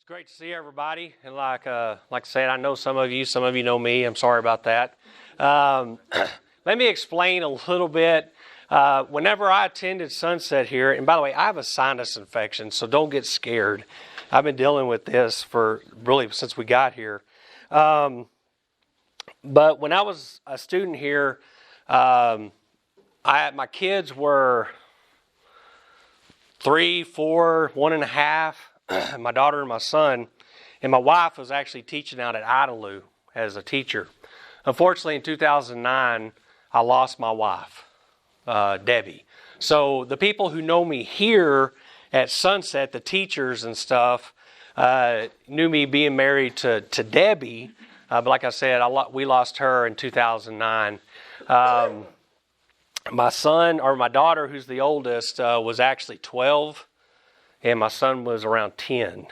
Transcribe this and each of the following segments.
It's great to see everybody, and like I said, I know some of you know me. I'm sorry about that. Let me explain a little bit. Whenever I attended Sunset here, and by the way, I have a sinus infection, so don't get scared. I've been dealing with this for really since we got here. But when I was a student here, my kids were 3, 4, 1.5. My daughter and my son, and my wife was actually teaching out at Idalou as a teacher. Unfortunately, in 2009, I lost my wife, Debbie. So the people who know me here at Sunset, the teachers and stuff, knew me being married to Debbie. But like I said, we lost her in 2009. My daughter, who's the oldest, was actually 12. And my son was around 10.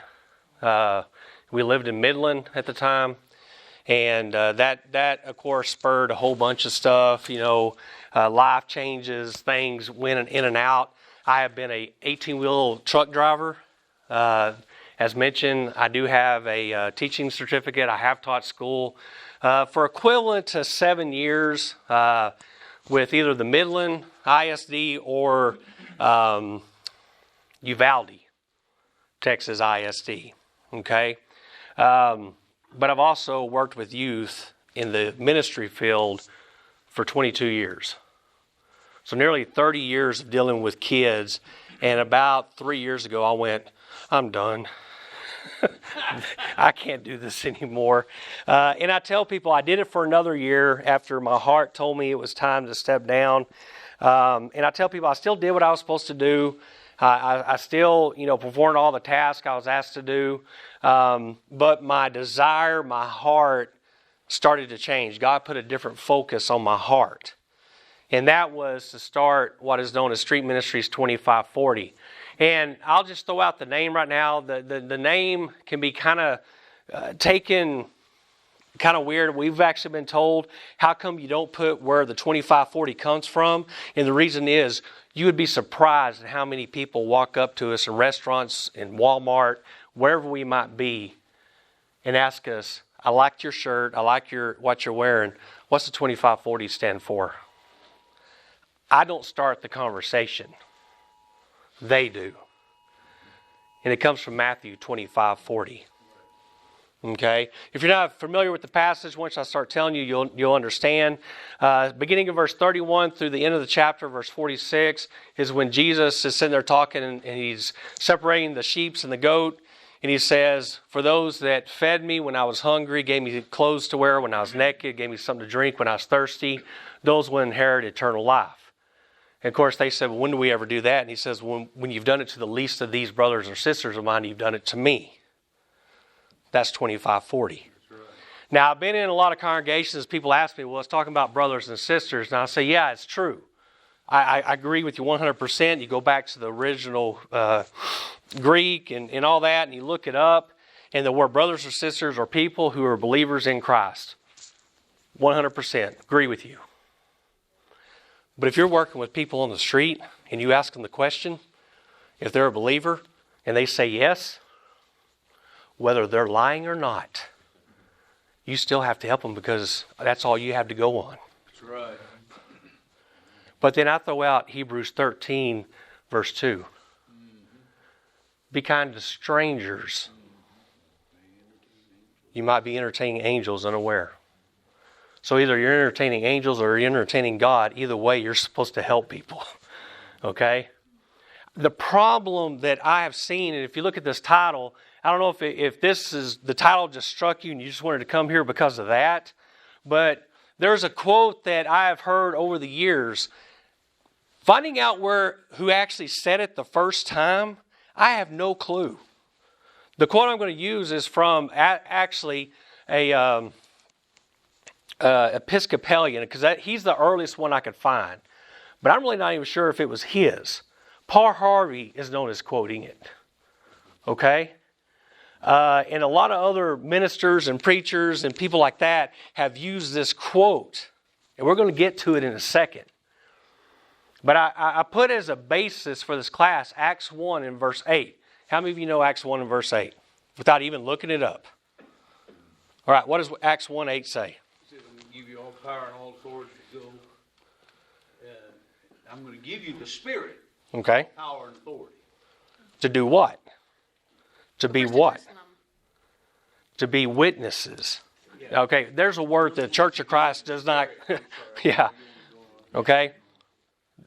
We lived in Midland at the time. And that, of course, spurred a whole bunch of stuff. Life changes, things went in and out. I have been a 18-wheel truck driver. As mentioned, I do have a teaching certificate. I have taught school for equivalent to 7 years with either the Midland ISD or Uvalde, Texas ISD, okay? But I've also worked with youth in the ministry field for 22 years. So nearly 30 years of dealing with kids, and about 3 years ago I went, I'm done. I can't do this anymore. And I tell people I did it for another year after my heart told me it was time to step down. And I tell people I still did what I was supposed to do. I still, performed all the tasks I was asked to do. But my desire, my heart started to change. God put a different focus on my heart. And that was to start what is known as Street Ministries 2540. And I'll just throw out the name right now. The name can be kind of taken kind of weird. We've actually been told, how come you don't put where the 2540 comes from? And the reason is, you would be surprised at how many people walk up to us in restaurants, in Walmart, wherever we might be, and ask us, I liked your shirt, I like what you're wearing. What's the 2540 stand for? I don't start the conversation. They do. And it comes from Matthew 25:40. Okay? If you're not familiar with the passage, once I start telling you, you'll understand. Beginning of verse 31 through the end of the chapter, verse 46, is when Jesus is sitting there talking and he's separating the sheep and the goat. And he says, for those that fed me when I was hungry, gave me clothes to wear when I was naked, gave me something to drink when I was thirsty, those will inherit eternal life. And of course, they said, well, when do we ever do that? And he says, when you've done it to the least of these brothers or sisters of mine, you've done it to me. That's 2540. Right. Now, I've been in a lot of congregations. People ask me, well, it's talking about brothers and sisters. And I say, yeah, it's true. I agree with you 100%. You go back to the original Greek and all that, and you look it up, and the word brothers or sisters are people who are believers in Christ. 100%. Agree with you. But if you're working with people on the street and you ask them the question, if they're a believer and they say yes, whether they're lying or not, you still have to help them because that's all you have to go on. That's right. But then I throw out Hebrews 13, verse 2. Mm-hmm. Be kind to strangers. You might be entertaining angels unaware. So either you're entertaining angels or you're entertaining God. Either way, you're supposed to help people. Okay? The problem that I have seen, and if you look at this title, I don't know if this is the title just struck you and you just wanted to come here because of that, but there's a quote that I have heard over the years. Finding out who actually said it the first time, I have no clue. The quote I'm going to use is from actually a Episcopalian, because he's the earliest one I could find. But I'm really not even sure if it was his. Paul Harvey is known as quoting it. Okay? And a lot of other ministers and preachers and people like that have used this quote. And we're going to get to it in a second. But I put as a basis for this class Acts 1 and verse 8. How many of you know Acts 1 and verse 8? without even looking it up. All right, what does Acts 1:8 say? He said, I'm going to give you all power and all authority to go. I'm going to give you the Spirit. Okay. Power and authority. To do what? To be what? To be witnesses. Okay, there's a word that the Church of Christ does not, yeah, okay?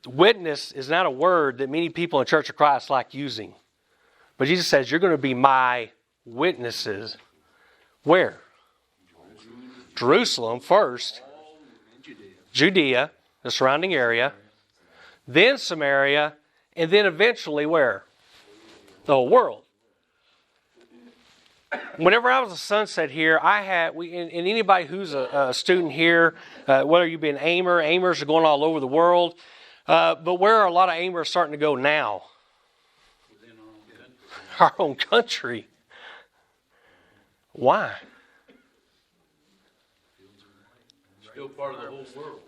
Witness is not a word that many people in the Church of Christ like using. But Jesus says, you're going to be my witnesses. Where? Jerusalem first. Judea, the surrounding area. Then Samaria. And then eventually where? The whole world. Whenever I was a Sunset here, and anybody who's a student here, whether you be an aimer, aimers are going all over the world. But where are a lot of aimers starting to go now? Within Our own country. Why? Still part of the whole world.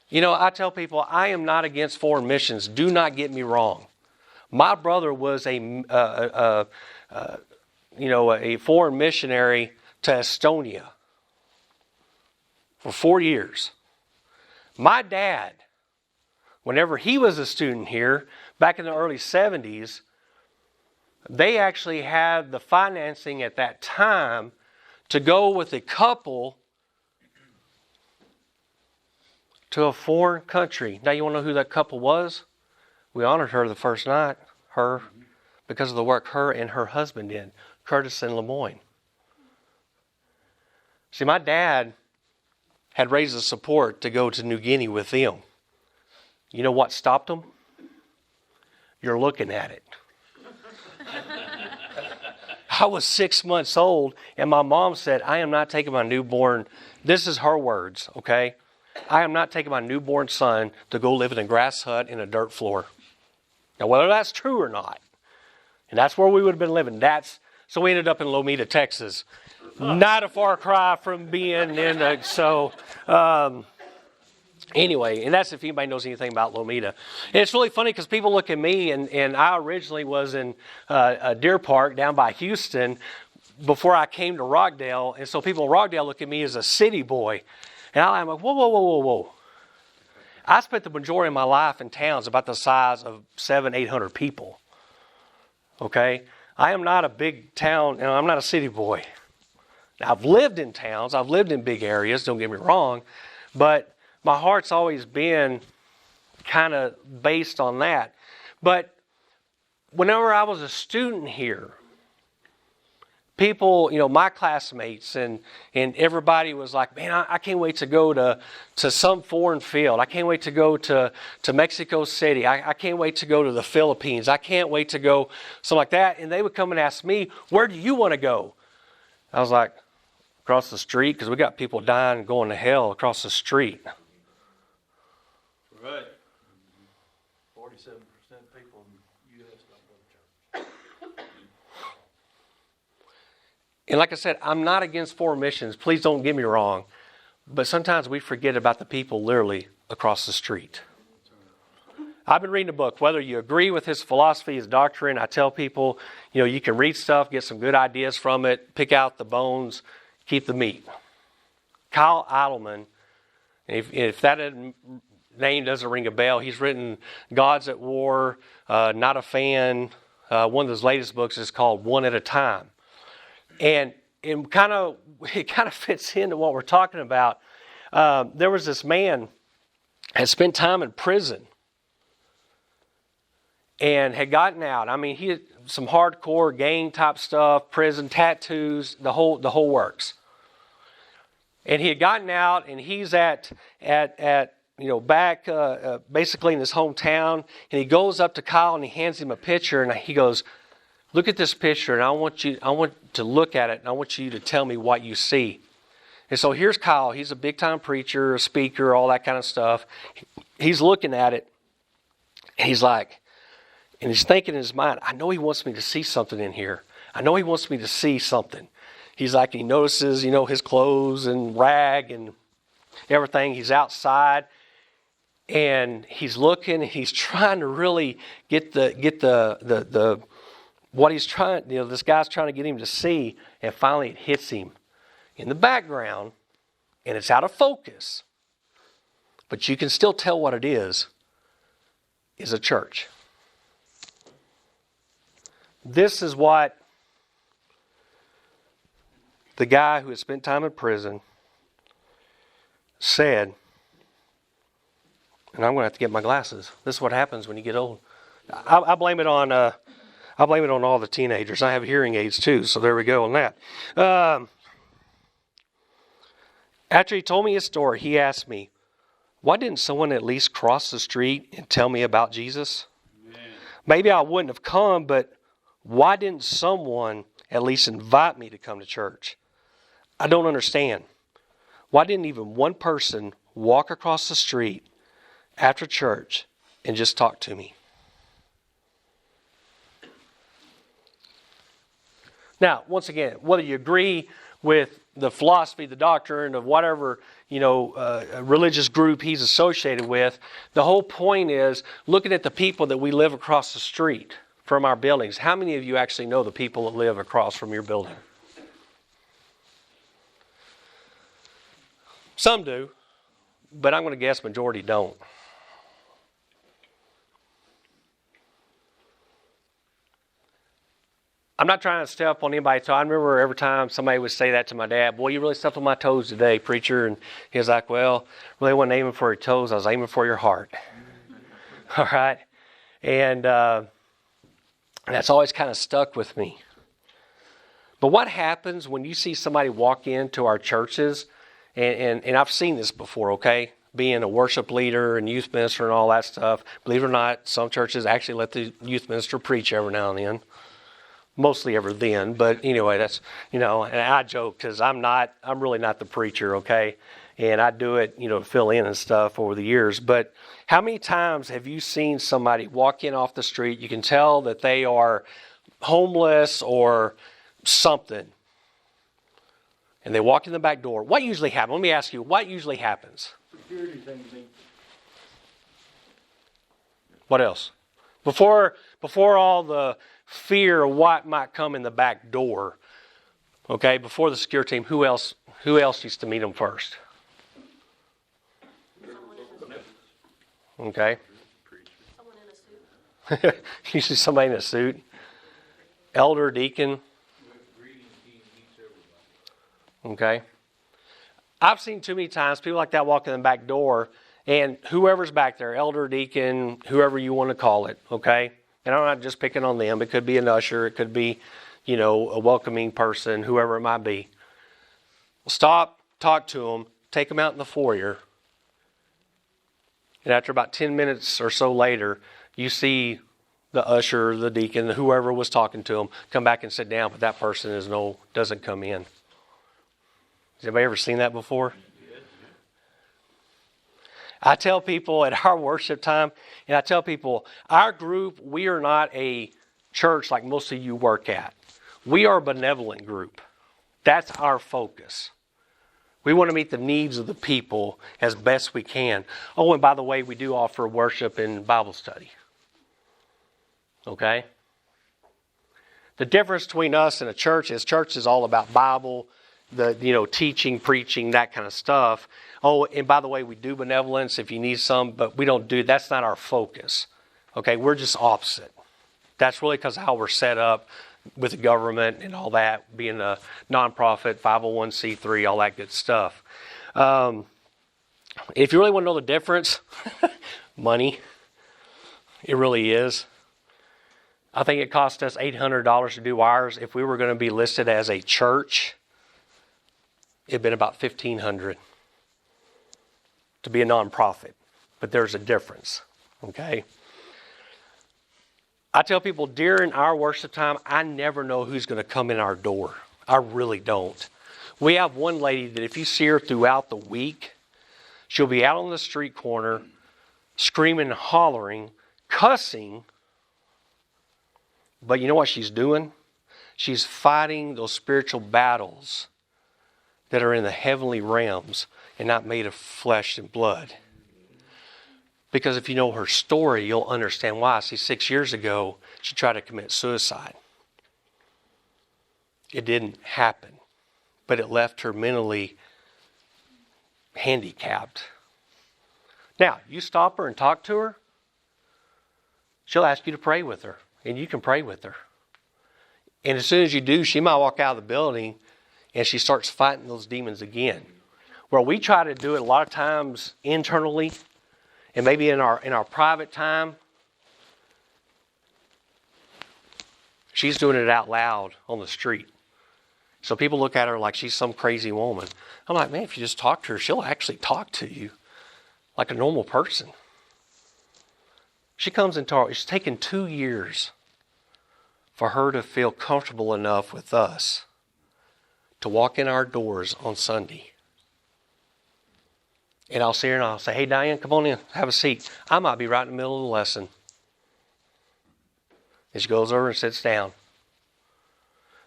You know, I tell people I am not against foreign missions. Do not get me wrong. My brother was a foreign missionary to Estonia for 4 years. My dad, whenever he was a student here, back in the early 70s, they actually had the financing at that time to go with a couple to a foreign country. Now you want to know who that couple was? We honored her the first night, because of the work her and her husband did, Curtis and Lemoyne. See, my dad had raised the support to go to New Guinea with them. You know what stopped them? You're looking at it. I was 6 months old, and my mom said, I am not taking my newborn, this is her words, okay? I am not taking my newborn son to go live in a grass hut in a dirt floor. Now, whether that's true or not, and that's where we would have been living. So we ended up in Lomita, Texas. Not a far cry from being in anyway, and that's if anybody knows anything about Lomita. And it's really funny because people look at me, and I originally was in a Deer Park down by Houston before I came to Rockdale. And so people in Rockdale look at me as a city boy. And I'm like, whoa. I spent the majority of my life in towns about the size of 700-800 people. Okay? I am not a big town, and I'm not a city boy. Now, I've lived in towns. I've lived in big areas, don't get me wrong. But my heart's always been kind of based on that. But whenever I was a student here, people, my classmates and everybody was like, man, I can't wait to go to some foreign field. I can't wait to go to Mexico City. I can't wait to go to the Philippines. I can't wait to go something like that. And they would come and ask me, where do you want to go? I was like, across the street, because we got people dying and going to hell across the street. Right. 47% of people in the U.S. don't go to church. And like I said, I'm not against foreign missions. Please don't get me wrong. But sometimes we forget about the people literally across the street. I've been reading a book. Whether you agree with his philosophy, his doctrine, I tell people, you can read stuff, get some good ideas from it, pick out the bones, keep the meat. Kyle Idleman, if that name doesn't ring a bell, he's written Gods at War, Not a Fan. One of his latest books is called One at a Time. And it kind of fits into what we're talking about. There was this man had spent time in prison and had gotten out. I mean, he had some hardcore gang type stuff, prison, tattoos, the whole works. And he had gotten out, and he's at back basically in his hometown, and he goes up to Kyle and he hands him a picture, and he goes, look at this picture, and I want to look at it, and I want you to tell me what you see. And so here's Kyle. He's a big-time preacher, a speaker, all that kind of stuff. He's looking at it, and he's like, and he's thinking in his mind, I know he wants me to see something in here. I know he wants me to see something. He's like, he notices, his clothes and rag and everything. He's outside, and he's looking. He's trying to really get the what he's trying, this guy's trying to get him to see, and finally it hits him in the background, and it's out of focus. But you can still tell what it is a church. This is what the guy who had spent time in prison said, and I'm going to have to get my glasses. This is what happens when you get old. I blame it on all the teenagers. I have hearing aids too, so there we go on that. After he told me his story, he asked me, why didn't someone at least cross the street and tell me about Jesus? Man. Maybe I wouldn't have come, but why didn't someone at least invite me to come to church? I don't understand. Why didn't even one person walk across the street after church and just talk to me? Now, once again, whether you agree with the philosophy, the doctrine of whatever, religious group he's associated with, the whole point is looking at the people that we live across the street from our buildings. How many of you actually know the people that live across from your building? Some do, but I'm going to guess majority don't. I'm not trying to step on anybody's toes. I remember every time somebody would say that to my dad, boy, you really stepped on my toes today, preacher. And he was like, well, really wasn't aiming for your toes. I was aiming for your heart. All right? And that's always kind of stuck with me. But what happens when you see somebody walk into our churches, and I've seen this before, okay? Being a worship leader and youth minister and all that stuff. Believe it or not, some churches actually let the youth minister preach every now and then. Mostly ever then, but anyway, that's, and I joke because I'm really not the preacher, okay? And I do it, to fill in and stuff over the years. But how many times have you seen somebody walk in off the street? You can tell that they are homeless or something. And they walk in the back door. What usually happens? Let me ask you, what usually happens? Security things. What else? Before all the fear of what might come in the back door, okay, before the security team, who else used to meet them first? Okay. Someone in a suit. Usually somebody in a suit. Elder, deacon. Okay. I've seen too many times people like that walk in the back door, and whoever's back there, elder, deacon, whoever you want to call it, okay? And I'm not just picking on them. It could be an usher. It could be, a welcoming person, whoever it might be. Stop, talk to them, take them out in the foyer. And after about 10 minutes or so later, you see the usher, the deacon, whoever was talking to them, come back and sit down, but that person doesn't come in. Has anybody ever seen that before? I tell people at our worship time, and I tell people, our group, we are not a church like most of you work at. We are a benevolent group. That's our focus. We want to meet the needs of the people as best we can. Oh, and by the way, we do offer worship and Bible study. Okay? The difference between us and a church is all about Bible, teaching, preaching, that kind of stuff. Oh, and by the way, we do benevolence if you need some, but we don't do, that's not our focus. Okay, we're just opposite. That's really because of how we're set up with the government and all that, being a nonprofit, 501c3, all that good stuff. If you really want to know the difference, money, it really is. I think it cost us $800 to do ours. If we were going to be listed as a church, it'd been about $1,500 to be a nonprofit. But there's a difference, okay? I tell people during our worship time, I never know who's going to come in our door. I really don't. We have one lady that if you see her throughout the week, she'll be out on the street corner, screaming and hollering, cussing. But you know what she's doing? She's fighting those spiritual battles that are in the heavenly realms and not made of flesh and blood. Because if you know her story, you'll understand why. See, 6 years ago, she tried to commit suicide. it didn't happen, but it left her mentally handicapped. Now, you stop her and talk to her, she'll ask you to pray with her, and you can pray with her. And as soon as you do, she might walk out of the building and she starts fighting those demons again. Where we try to do it a lot of times internally and maybe in our private time, she's doing it out loud on the street. So people look at her like she's some crazy woman. I'm like, man, if you just talk to her, she'll actually talk to you like a normal person. She comes into our, it's taken 2 years for her to feel comfortable enough with us to walk in our doors on Sunday. And I'll see her and I'll say, hey, Diane, come on in, have a seat. I might be right in the middle of the lesson. And she goes over and sits down.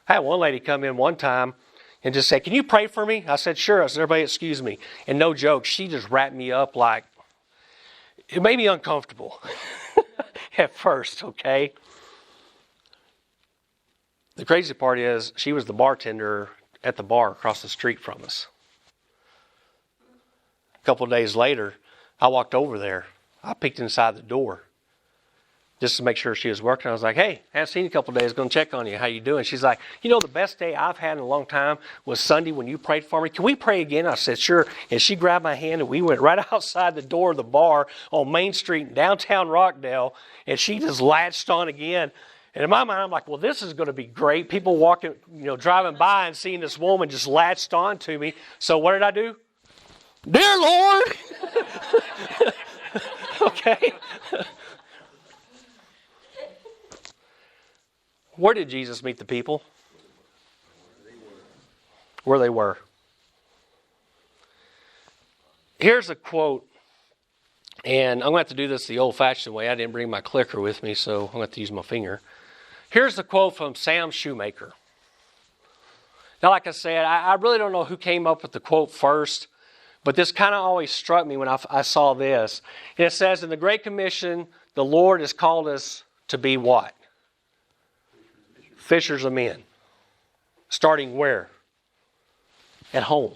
I had one lady come in one time and just say, can you pray for me? I said, sure. I said, everybody excuse me. And no joke, she just wrapped me up like, it made me uncomfortable at first, okay? The crazy part is she was the bartender at the bar across the street from us. A couple of days later, I walked over there. I peeked inside the door just to make sure she was working. I was like, hey, I haven't seen you a couple of days. Going to check on you. How you doing? She's like, you know, the best day I've had in a long time was Sunday when you prayed for me. Can we pray again? I said, sure. And she grabbed my hand and we went right outside the door of the bar on Main Street in downtown Rockdale. And she just latched on again. And in my mind, I'm like, well, this is going to be great. People walking, driving by and seeing this woman just latched on to me. So what did I do? Dear Lord. Okay. Where did Jesus meet the people? Where they were. Here's a quote, and I'm going to have to do this the old-fashioned way. I didn't bring my clicker with me, so I'm going to have to use my finger. Here's the quote from Sam Shoemaker. Now, like I said, I really don't know who came up with the quote first, but this kind of always struck me when I saw this. And it says, in the Great Commission, the Lord has called us to be what? Fishers of men. Starting where? At home.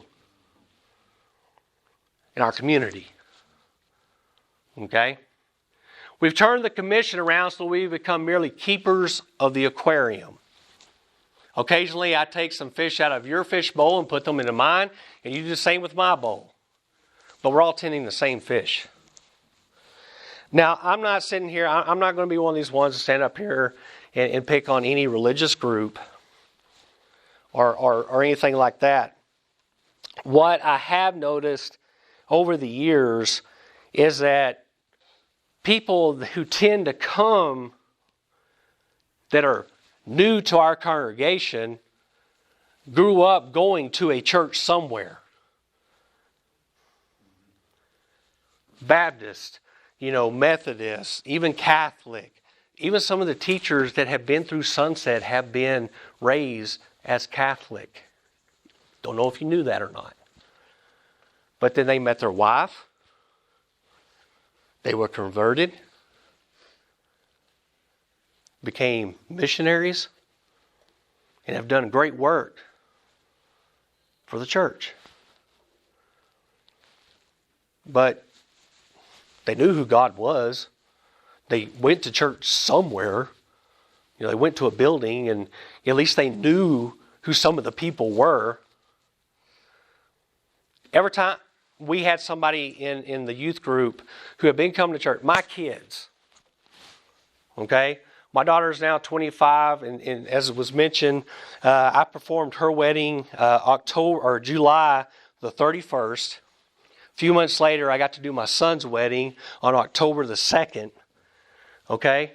In our community. Okay? We've turned the commission around so we become merely keepers of the aquarium. Occasionally I take some fish out of your fish bowl and put them into mine, and you do the same with my bowl. But we're all tending the same fish. Now, I'm not sitting here, I'm not going to be one of these ones to stand up here and pick on any religious group or anything like that. What I have noticed over the years is that people who tend to come that are new to our congregation grew up going to a church somewhere. Baptist, Methodist, even Catholic. Even some of the teachers that have been through Sunset have been raised as Catholic. Don't know if you knew that or not. But then they met their wife. They were converted. Became missionaries. And have done great work for the church. But they knew who God was. They went to church somewhere. They went to a building and at least they knew who some of the people were. Every time we had somebody in the youth group who had been coming to church, my kids, okay? My daughter is now 25 and as it was mentioned, I performed her wedding July the 31st. A few months later, I got to do my son's wedding on October the 2nd. Okay?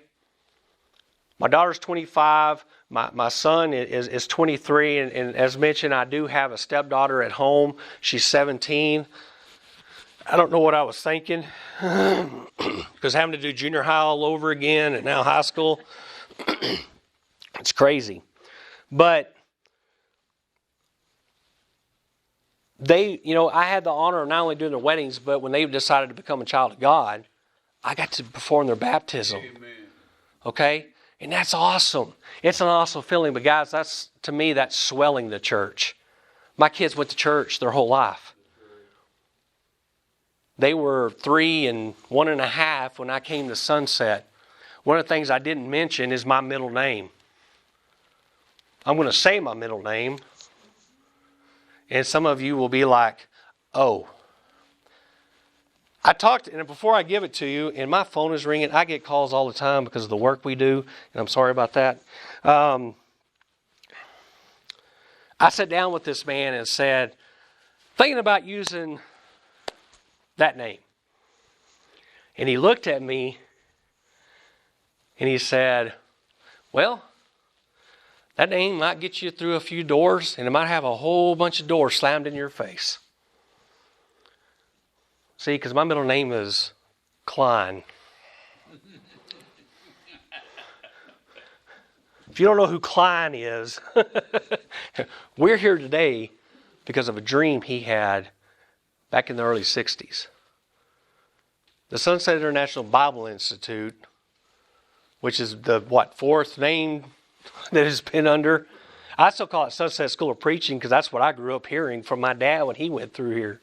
My daughter's 25. My son is 23. And as mentioned, I do have a stepdaughter at home. She's 17. I don't know what I was thinking. Because having to do junior high all over again and now high school, it's crazy. But they, I had the honor of not only doing their weddings, but when they decided to become a child of God, I got to perform their baptism. Amen. Okay? And that's awesome. It's an awesome feeling. But guys, to me, that's swelling the church. My kids went to church their whole life. They were 3 and 1.5 when I came to Sunset. One of the things I didn't mention is my middle name. I'm going to say my middle name. And some of you will be like, oh. And before I give it to you, and my phone is ringing. I get calls all the time because of the work we do, and I'm sorry about that. I sat down with this man and said, thinking about using that name. And he looked at me and he said, well, that name might get you through a few doors, and it might have a whole bunch of doors slammed in your face. See, because my middle name is Klein. If you don't know who Klein is, we're here today because of a dream he had back in the early 60s. The Sunset International Bible Institute, which is the, fourth name that has been under. I still call it Sunset School of Preaching because that's what I grew up hearing from my dad when he went through here.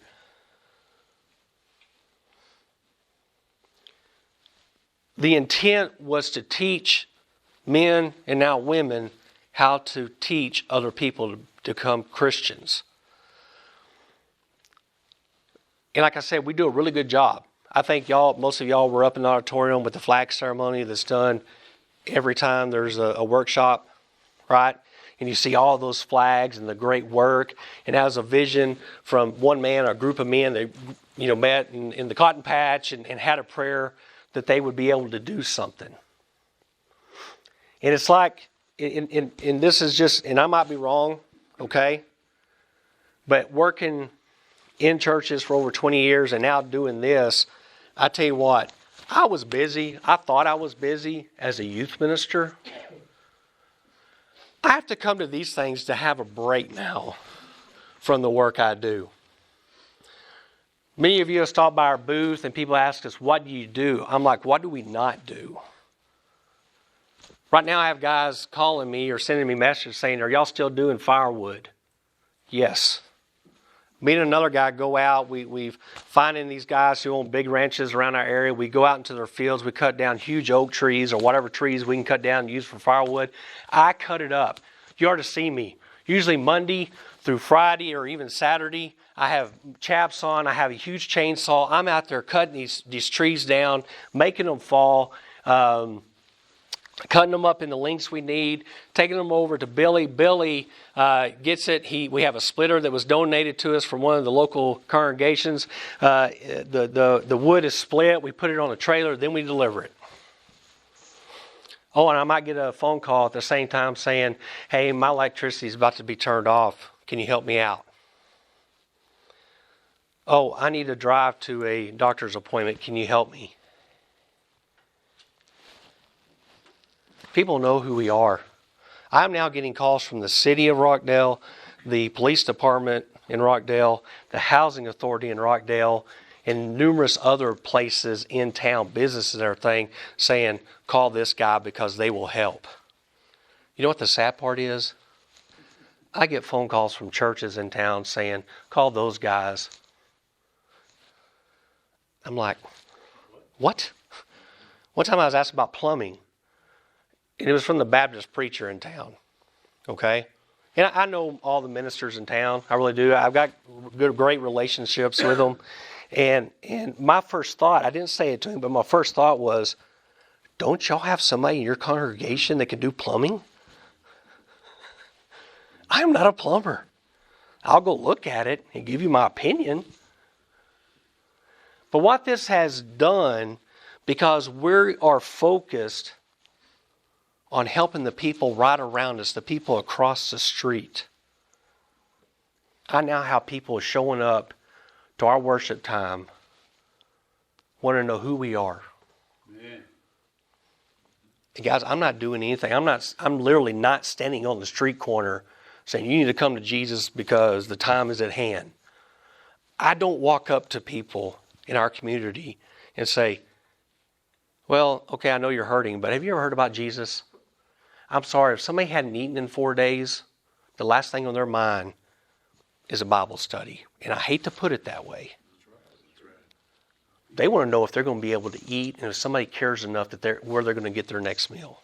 The intent was to teach men and now women how to teach other people to become Christians. And like I said, we do a really good job. I think most of y'all were up in the auditorium with the flag ceremony that's done every time there's a workshop, right? And you see all those flags and the great work. And that was a vision from one man, or a group of men that met in the cotton patch and had a prayer that they would be able to do something. And it's like, and this is just, and I might be wrong, okay? But working in churches for over 20 years and now doing this, I tell you what, I was busy. I thought I was busy as a youth minister. I have to come to these things to have a break now from the work I do. Many of you have stopped by our booth and people ask us, what do you do? I'm like, what do we not do? Right now I have guys calling me or sending me messages saying, are y'all still doing firewood? Yes. Me and another guy go out. We've finding these guys who own big ranches around our area. We go out into their fields. We cut down huge oak trees or whatever trees we can cut down and use for firewood. I cut it up. You ought to see me. Usually Monday through Friday or even Saturday, I have chaps on. I have a huge chainsaw. I'm out there cutting these trees down, making them fall, cutting them up in the lengths we need, taking them over to Billy. Billy gets it. We have a splitter that was donated to us from one of the local congregations. The wood is split. We put it on a trailer. Then we deliver it. Oh, and I might get a phone call at the same time saying, hey, my electricity is about to be turned off. Can you help me out? Oh, I need to drive to a doctor's appointment. Can you help me? People know who we are. I'm now getting calls from the city of Rockdale, the police department in Rockdale, the housing authority in Rockdale, and numerous other places in town, businesses and everything, saying, call this guy because they will help. You know what the sad part is? I get phone calls from churches in town saying, call those guys. I'm like, what? One time I was asked about plumbing. And it was from the Baptist preacher in town, okay? And I know all the ministers in town. I really do. I've got great relationships with them. And my first thought, I didn't say it to him, but my first thought was, don't y'all have somebody in your congregation that can do plumbing? I'm not a plumber. I'll go look at it and give you my opinion. But what this has done, because we are focused on helping the people right around us, the people across the street. I now have people showing up to our worship time, wanting to know who we are. Yeah. And guys, I'm not doing anything. I'm literally not standing on the street corner saying, you need to come to Jesus because the time is at hand. I don't walk up to people in our community and say, well, okay, I know you're hurting, but have you ever heard about Jesus? I'm sorry, if somebody hadn't eaten in 4 days, the last thing on their mind is a Bible study. And I hate to put it that way. They want to know if they're going to be able to eat and if somebody cares enough that where they're going to get their next meal.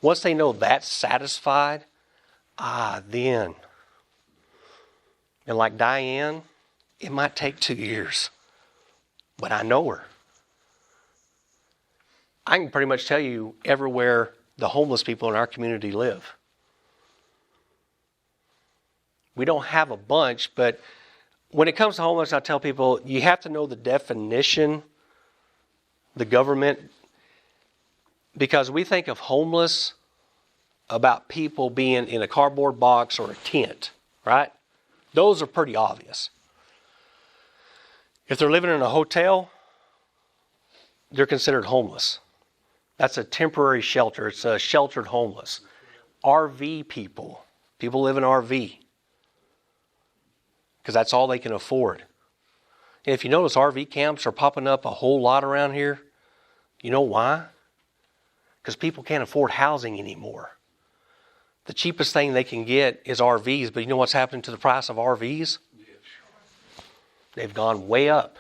Once they know that's satisfied, then. And like Diane, it might take 2 years. But I know her. I can pretty much tell you everywhere the homeless people in our community live. We don't have a bunch, but when it comes to homeless, I tell people you have to know the definition, the government, because we think of homeless about people being in a cardboard box or a tent, right? Those are pretty obvious. If they're living in a hotel, they're considered homeless. That's a temporary shelter. It's a sheltered homeless. RV people live in RV because that's all they can afford. And if you notice, RV camps are popping up a whole lot around here. You know why? Because people can't afford housing anymore. The cheapest thing they can get is RVs, but you know what's happened to the price of RVs? They've gone way up.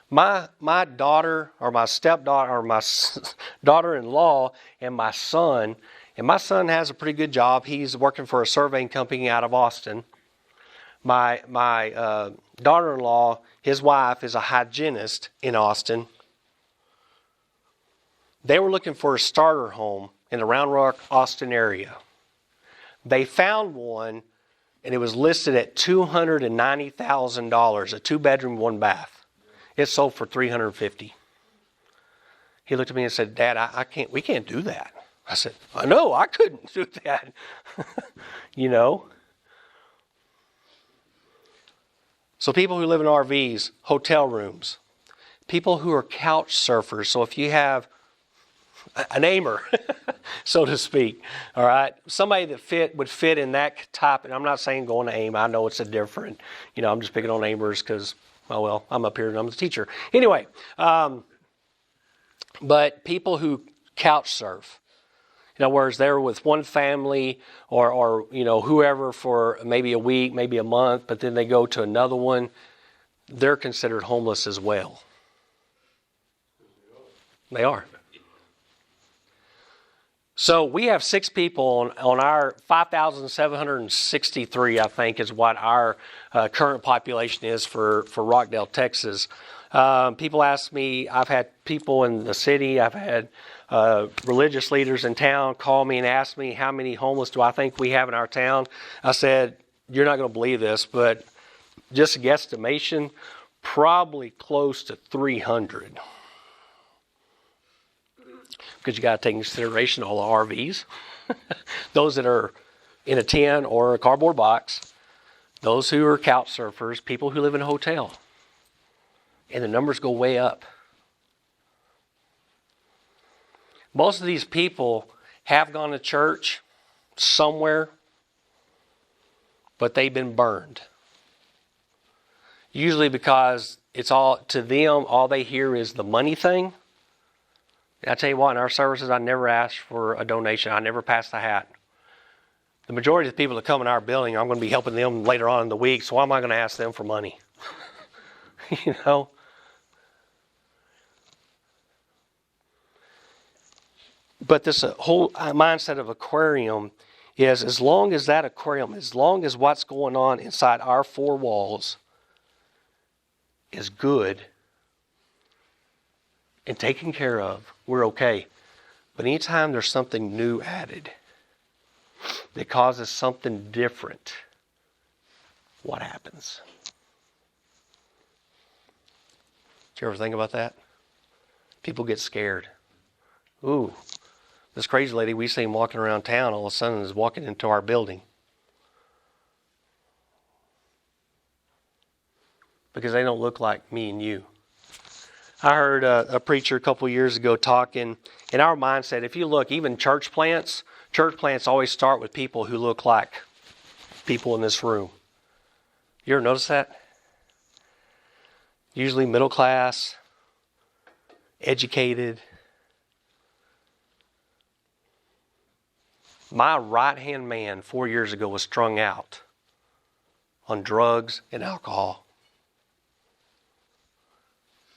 My daughter or my stepdaughter or my daughter-in-law and my son has a pretty good job. He's working for a surveying company out of Austin. My daughter-in-law, his wife, is a hygienist in Austin. They were looking for a starter home in the Round Rock, Austin area. They found one, and it was listed at $290,000, a 2-bedroom, 1-bath. It sold for $350,000. He looked at me and said, "Dad, we can't do that." I said, "I know, I couldn't do that." You know? So people who live in RVs, hotel rooms, people who are couch surfers. So if you have an aimer, so to speak, all right, somebody that would fit in that type, and I'm not saying going to AIM. I know it's a different, I'm just picking on aimers because, oh well, I'm up here and I'm the teacher. Anyway, but people who couch surf, whereas they're with one family or whoever for maybe a week, maybe a month, but then they go to another one, they're considered homeless as well. They are. So we have 6 people on our 5,763, I think, is what our current population is for Rockdale, Texas. People ask me, I've had people in the city, I've had religious leaders in town call me and ask me how many homeless do I think we have in our town. I said, you're not going to believe this, but just a guesstimation, probably close to 300. Because you got to take into consideration all the RVs, those that are in a tent or a cardboard box, those who are couch surfers, people who live in a hotel. And the numbers go way up. Most of these people have gone to church somewhere, but they've been burned. Usually because it's all, to them, all they hear is the money thing. I tell you what, in our services, I never ask for a donation. I never pass the hat. The majority of the people that come in our building, I'm going to be helping them later on in the week, so why am I going to ask them for money? But this whole mindset of Aquarium is as long as what's going on inside our 4 walls is good and taken care of, we're okay. But anytime there's something new added that causes something different, what happens? Did you ever think about that? People get scared. Ooh, this crazy lady we seen walking around town all of a sudden is walking into our building. Because they don't look like me and you. I heard a preacher a couple years ago talking, in our mindset, if you look, even church plants always start with people who look like people in this room. You ever notice that? Usually middle class, educated. My right-hand man 4 years ago was strung out on drugs and alcohol.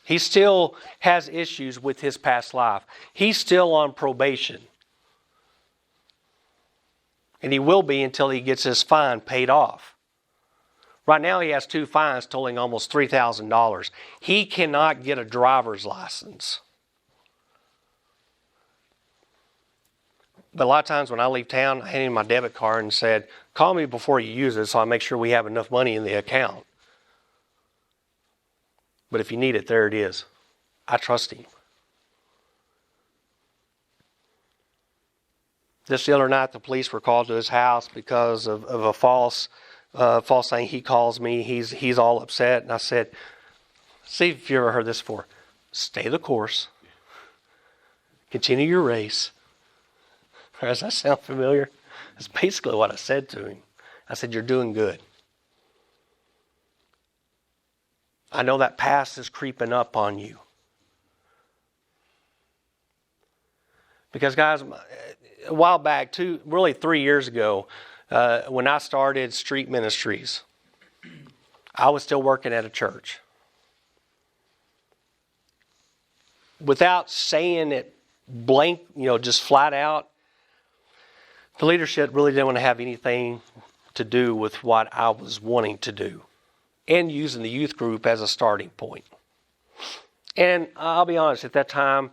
He still has issues with his past life. He's still on probation. And he will be until he gets his fine paid off. Right now he has 2 fines totaling almost $3,000. He cannot get a driver's license. But a lot of times when I leave town, I hand him my debit card and said, call me before you use it so I make sure we have enough money in the account. But if you need it, there it is. I trust him. Just the other night, the police were called to his house because of a false thing. He calls me. He's all upset. And I said, see if you ever heard this before. Stay the course. Continue your race. Does that sound familiar? That's basically what I said to him. I said, you're doing good. I know that past is creeping up on you. Because guys, a while back, 3 years ago, when I started street ministries, I was still working at a church. Without saying it blank, just flat out, the leadership really didn't want to have anything to do with what I was wanting to do, and using the youth group as a starting point. And I'll be honest, at that time,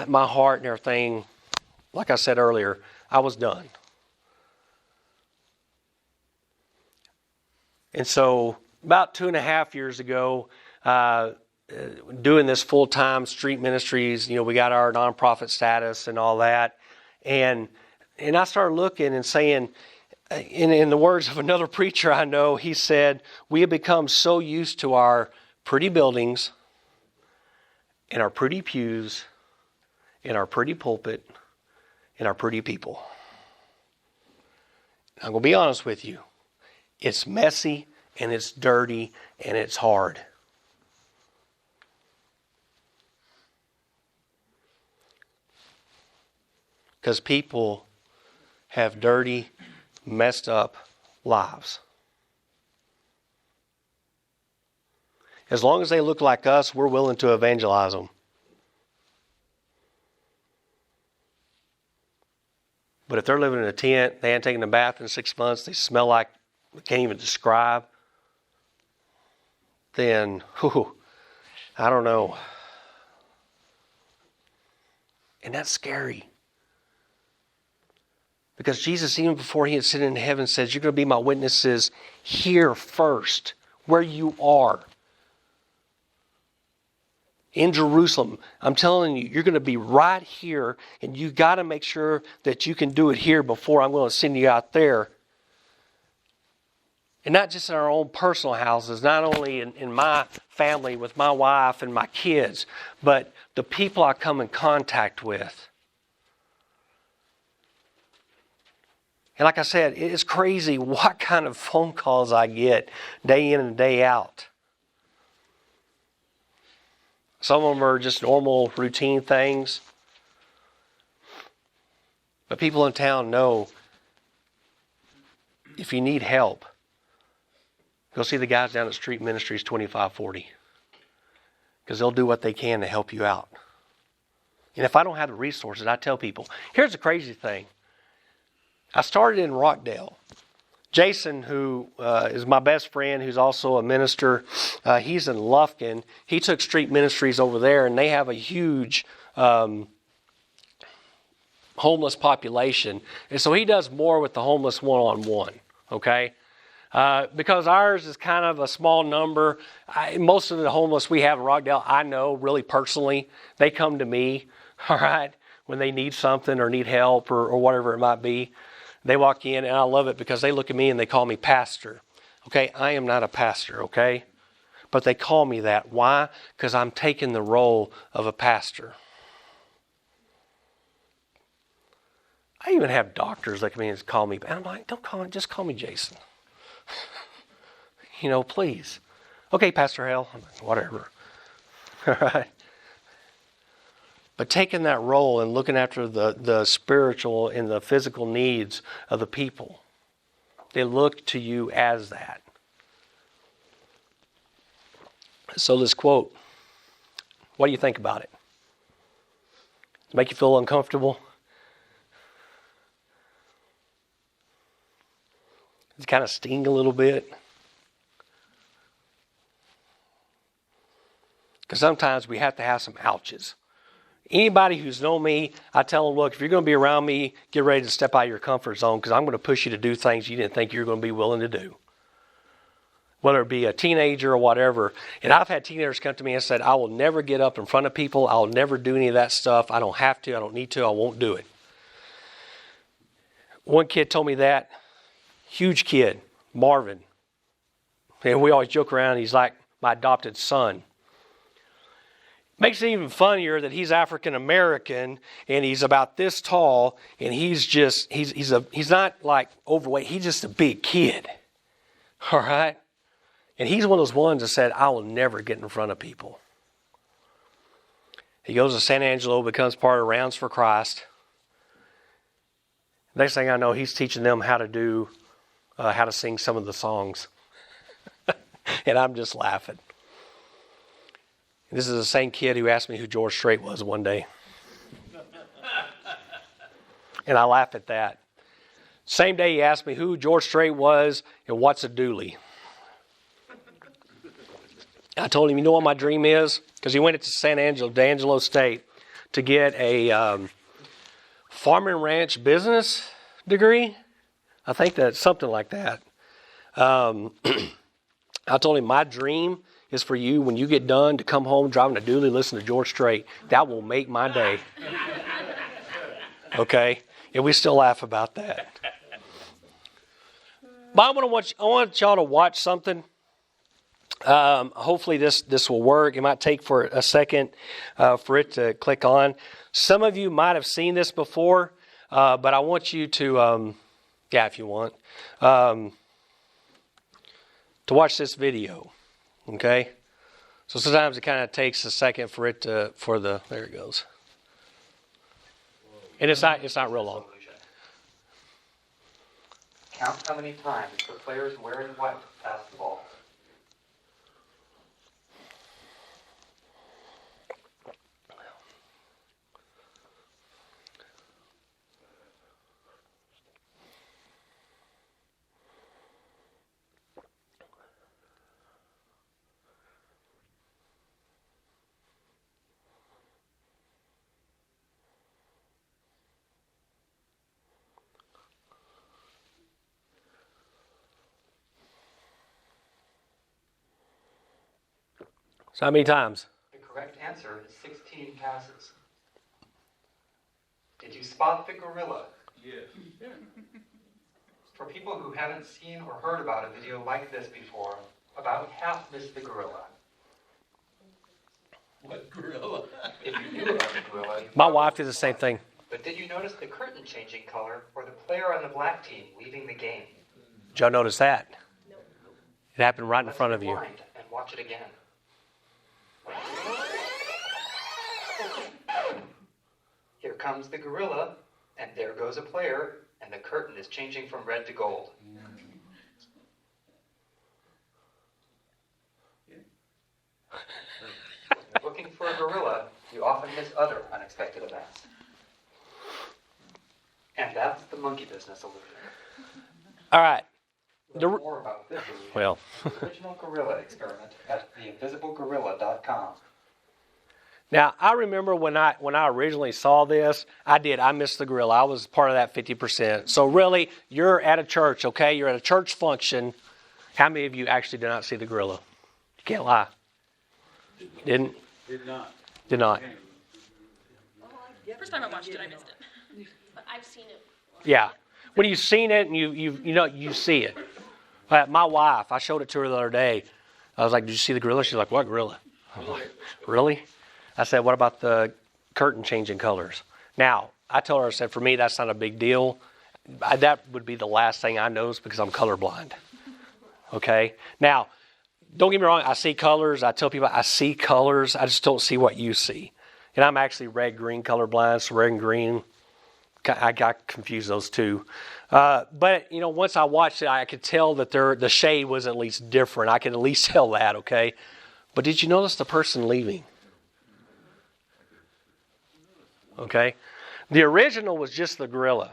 my heart and everything, like I said earlier, I was done. And so about 2.5 years ago, doing this full-time street ministries, we got our nonprofit status and all that. And I started looking and saying, in the words of another preacher I know, he said, we have become so used to our pretty buildings and our pretty pews and our pretty pulpit and our pretty people. I'm going to be honest with you. It's messy and it's dirty and it's hard. Because people have dirty, messed up lives. As long as they look like us, we're willing to evangelize them. But if they're living in a tent, they haven't taken a bath in 6 months, they smell like they can't even describe, then, I don't know. And that's scary. Because Jesus, even before he had ascended in heaven, says, you're going to be my witnesses here first, where you are. In Jerusalem. I'm telling you, you're going to be right here, and you got to make sure that you can do it here before I'm going to send you out there. And not just in our own personal houses, not only in my family with my wife and my kids, but the people I come in contact with. And like I said, it's crazy what kind of phone calls I get day in and day out. Some of them are just normal routine things. But people in town know if you need help, go see the guys down at Street Ministries 2540. Because they'll do what they can to help you out. And if I don't have the resources, I tell people, here's the crazy thing. I started in Rockdale. Jason, who is my best friend, who's also a minister, he's in Lubbock. He took street ministries over there, and they have a huge homeless population. And so he does more with the homeless one-on-one, okay? Because ours is kind of a small number. Most of the homeless we have in Rockdale, I know really personally. They come to me, all right, when they need something or need help or whatever it might be. They walk in, and I love it because they look at me and they call me pastor. Okay, I am not a pastor, okay? But they call me that. Why? Because I'm taking the role of a pastor. I even have doctors that come in and call me. And I'm like, don't call me, just call me Jason. Please. Okay, Pastor Hale. I'm like, whatever. All right. but taking that role and looking after the spiritual and the physical needs of the people. They look to you as that. So this quote, what do you think about it? Does it make you feel uncomfortable? Does it kind of sting a little bit? Because sometimes we have to have some ouches. Anybody who's known me, I tell them, look, if you're going to be around me, get ready to step out of your comfort zone because I'm going to push you to do things you didn't think you were going to be willing to do. Whether it be a teenager or whatever. And I've had teenagers come to me and said, I will never get up in front of people. I'll never do any of that stuff. I don't have to. I don't need to. I won't do it. One kid told me that. Huge kid, Marvin. And we always joke around. He's like my adopted son. Makes it even funnier that he's African American and he's about this tall and he's not like overweight. He's just a big kid. All right? And he's one of those ones that said, I will never get in front of people. He goes to San Angelo, becomes part of Rounds for Christ. Next thing I know, he's teaching them how to sing some of the songs. And I'm just laughing. This is the same kid who asked me who George Strait was one day. And I laugh at that. Same day he asked me who George Strait was and what's a dually. I told him, you know what my dream is? Because he went to San Angelo State to get a farm and ranch business degree. I think that's something like that. I told him my dream is for you, when you get done, to come home driving a dually, listen to George Strait. That will make my day. Okay? And we still laugh about that. But I want y'all to watch something. Hopefully this will work. It might take for a second for it to click on. Some of you might have seen this before, but I want you to, if you want, to watch this video. Okay? So sometimes it kind of takes a second for it to, there it goes. And it's not real long. Count how many times the players wearing white pass the ball. So how many times? The correct answer is 16 passes. Did you spot the gorilla? Yes. For people who haven't seen or heard about a video like this before, about half missed the gorilla. What gorilla? If you knew about the gorilla, My wife did the same thing. But did you notice the curtain changing color for the player on the black team leaving the game? Did y'all notice that? It happened right in front of you. Let's rewind and watch it again. Here comes the gorilla, and there goes a player, and the curtain is changing from red to gold. When you're looking for a gorilla, you often miss other unexpected events. And that's the monkey business illusion. All right. Learn more about this illusion. Well. The original gorilla experiment at theinvisiblegorilla.com. Now, I remember when I originally saw this, I missed the gorilla. I was part of that 50%. So really, you're at a church, okay? You're at a church function. How many of you actually did not see the gorilla? You can't lie. Didn't? Did not. Did not. First time I watched it, I missed it. But I've seen it. Yeah. When you've seen it and you see it. My wife, I showed it to her the other day. I was like, did you see the gorilla? She's like, what gorilla? I'm like, really? I said, what about the curtain changing colors? Now, I told her, I said, for me, that's not a big deal. That would be the last thing I notice because I'm colorblind. Okay? Now, don't get me wrong. I see colors. I tell people I see colors. I just don't see what you see. And I'm actually red-green colorblind, so red and green, I got confused those two. But, once I watched it, I could tell that the shade was at least different. I could at least tell that, okay? But did you notice the person leaving? Okay? The original was just the gorilla.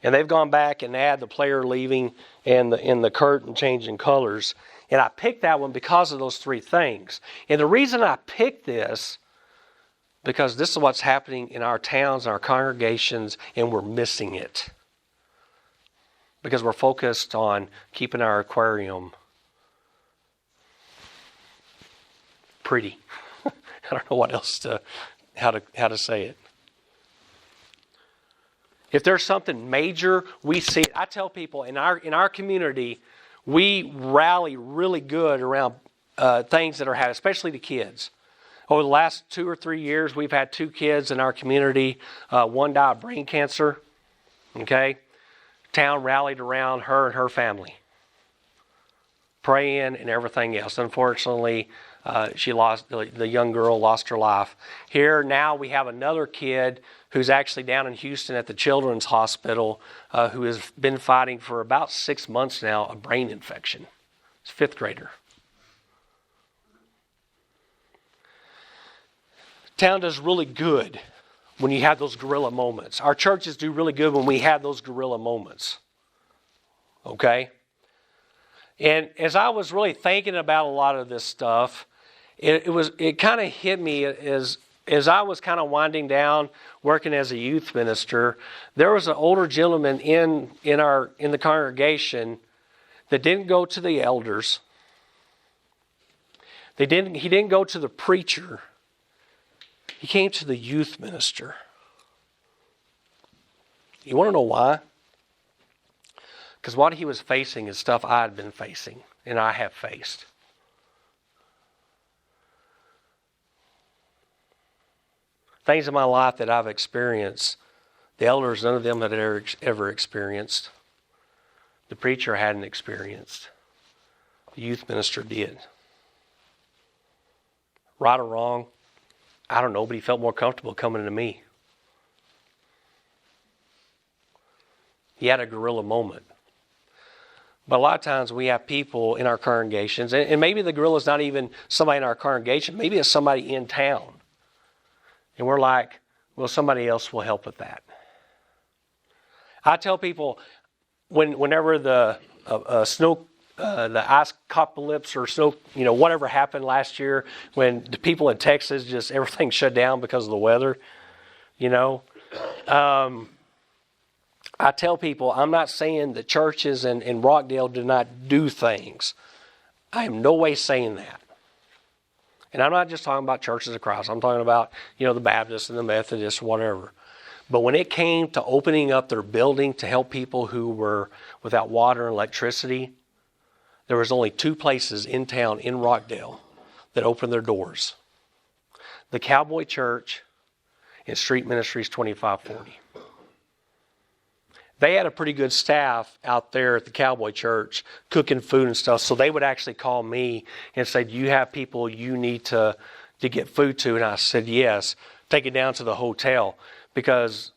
And they've gone back and add the player leaving and the curtain changing colors. And I picked that one because of those three things. And the reason I picked this, because this is what's happening in our towns, our congregations, and we're missing it. Because we're focused on keeping our aquarium pretty. I don't know what else how to say it. If there's something major, we see it. I tell people in our community, we rally really good around things that are happening, especially the kids. Over the last 2 or 3 years, we've had 2 kids in our community. One died of brain cancer. Okay? Town rallied around her and her family, praying and everything else. Unfortunately, the young girl lost her life. Here now we have another kid who's actually down in Houston at the Children's Hospital who has been fighting for about 6 months now a brain infection. He's a 5th grader. Town does really good when you have those guerrilla moments. Our churches do really good when we have those guerrilla moments. Okay? And as I was really thinking about a lot of this stuff, it kind of hit me as I was kind of winding down working as a youth minister. There was an older gentleman in the congregation that didn't go to the elders. He didn't go to the preacher. He came to the youth minister. You want to know why? Because what he was facing is stuff I had been facing and I have faced. Things in my life that I've experienced, the elders, none of them had ever experienced. The preacher hadn't experienced. The youth minister did. Right or wrong, I don't know, but he felt more comfortable coming to me. He had a guerrilla moment. But a lot of times we have people in our congregations, and maybe the guerrilla's not even somebody in our congregation, maybe it's somebody in town. And we're like, well, somebody else will help with that. I tell people, whenever the ice apocalypse or snow, whatever happened last year, when the people in Texas just everything shut down because of the weather, I tell people, I'm not saying that churches in Rockdale do not do things. I am no way saying that. And I'm not just talking about churches of Christ. I'm talking about, the Baptists and the Methodists, whatever. But when it came to opening up their building to help people who were without water and electricity, there was only 2 places in town in Rockdale that opened their doors. The Cowboy Church and Street Ministries 2540. They had a pretty good staff out there at the Cowboy Church cooking food and stuff. So they would actually call me and say, do you have people you need to get food to? And I said, yes. Take it down to the hotel. Because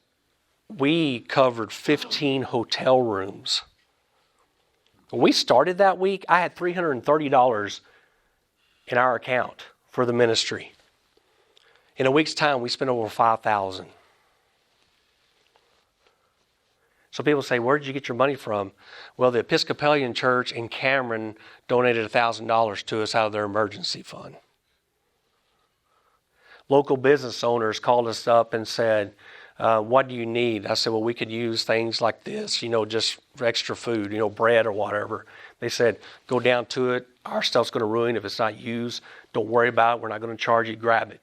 we covered 15 hotel rooms. When we started that week, I had $330 in our account for the ministry. In a week's time, we spent over $5,000. So people say, where did you get your money from? Well, the Episcopalian Church in Cameron donated $1,000 to us out of their emergency fund. Local business owners called us up and said, what do you need? I said, well, we could use things like this, just for extra food, bread or whatever. They said, go down to it. Our stuff's going to ruin if it's not used. Don't worry about it. We're not going to charge you. Grab it.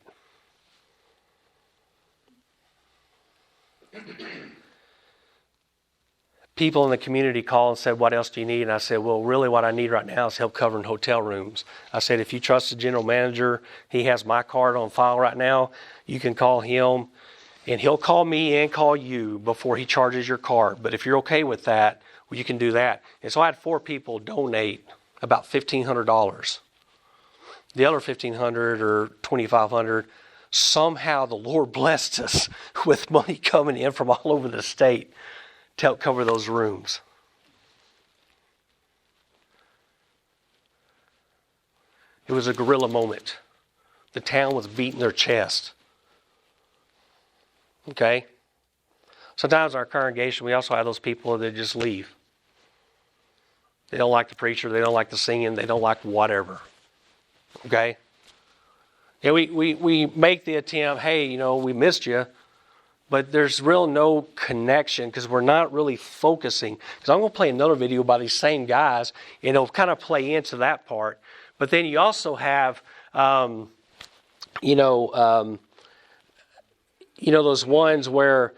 People in the community called and said, what else do you need? And I said, well, really what I need right now is help covering hotel rooms. I said, if you trust the general manager, he has my card on file right now. You can call him, and he'll call me and call you before he charges your card. But if you're okay with that, well, you can do that. And so I had 4 people donate about $1,500. The other $1,500 or $2,500, somehow the Lord blessed us with money coming in from all over the state to help cover those rooms. It was a guerrilla moment. The town was beating their chest. Okay? Sometimes in our congregation, we also have those people that just leave. They don't like the preacher, they don't like the singing, they don't like whatever. Okay? And we make the attempt, hey, we missed you, but there's real no connection because we're not really focusing. Because I'm going to play another video by these same guys, and it'll kind of play into that part. But then you also have, those ones where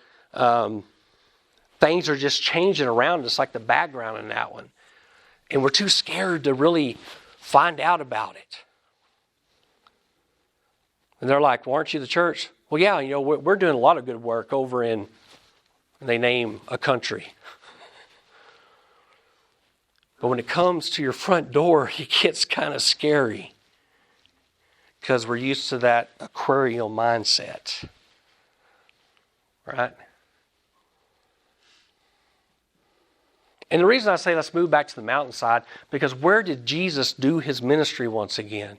things are just changing around us, like the background in that one. And we're too scared to really find out about it. And they're like, well, aren't you the church? Well, yeah, we're doing a lot of good work over in, and they name a country. But when it comes to your front door, it gets kind of scary. Because we're used to that aquarium mindset. Right? And the reason I say let's move back to the mountainside, because where did Jesus do his ministry once again?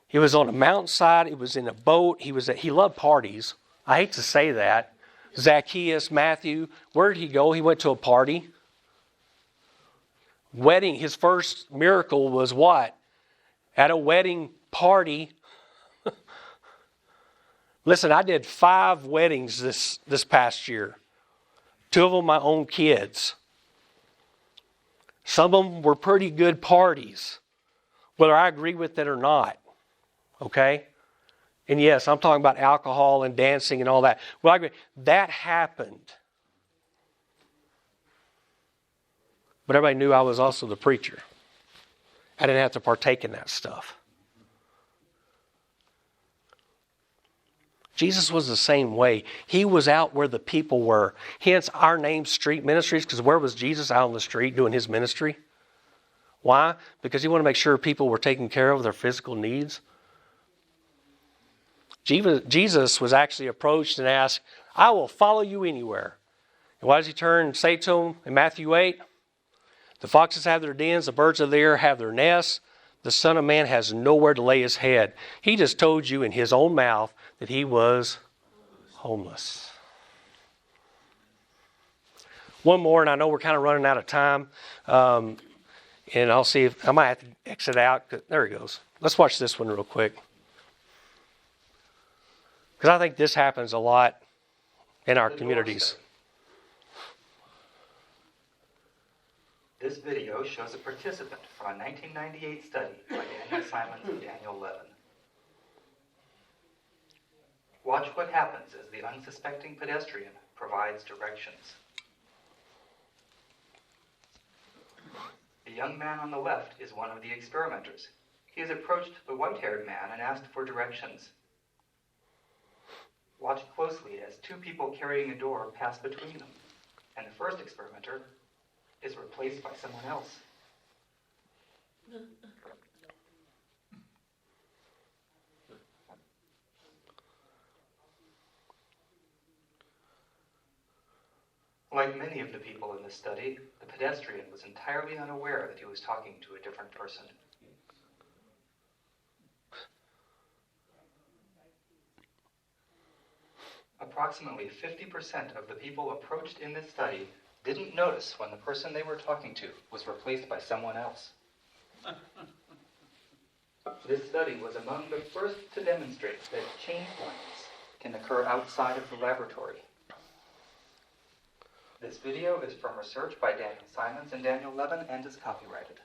He was on a mountainside. He was in a boat. He loved parties. I hate to say that. Zacchaeus, Matthew, where did he go? He went to a party. Wedding, his first miracle was what? At a wedding party. Listen, I did 5 weddings this past year. 2 of them my own kids. Some of them were pretty good parties, whether I agree with it or not. Okay? And yes, I'm talking about alcohol and dancing and all that. Well, I agree. That happened. But everybody knew I was also the preacher. I didn't have to partake in that stuff. Jesus was the same way. He was out where the people were. Hence our name, Street Ministries, because where was Jesus? Out on the street doing his ministry. Why? Because he wanted to make sure people were taken care of their physical needs. Jesus was actually approached and asked, I will follow you anywhere. And what does he turn and say to him in Matthew 8? The foxes have their dens, the birds of the air have their nests. The Son of Man has nowhere to lay his head. He just told you in his own mouth that he was homeless. One more, and I know we're kind of running out of time. And I'll see if I might have to exit out. There he goes. Let's watch this one real quick. Because I think this happens a lot in our communities. This video shows a participant from a 1998 study by Daniel Simons and Daniel Levin. Watch what happens as the unsuspecting pedestrian provides directions. The young man on the left is one of the experimenters. He has approached the white-haired man and asked for directions. Watch closely as 2 people carrying a door pass between them, and the first experimenter is replaced by someone else. Like many of the people in this study, the pedestrian was entirely unaware that he was talking to a different person. Approximately 50% of the people approached in this study didn't notice when the person they were talking to was replaced by someone else. This study was among the first to demonstrate that chain points can occur outside of the laboratory. This video is from research by Daniel Simons and Daniel Levin and is copyrighted.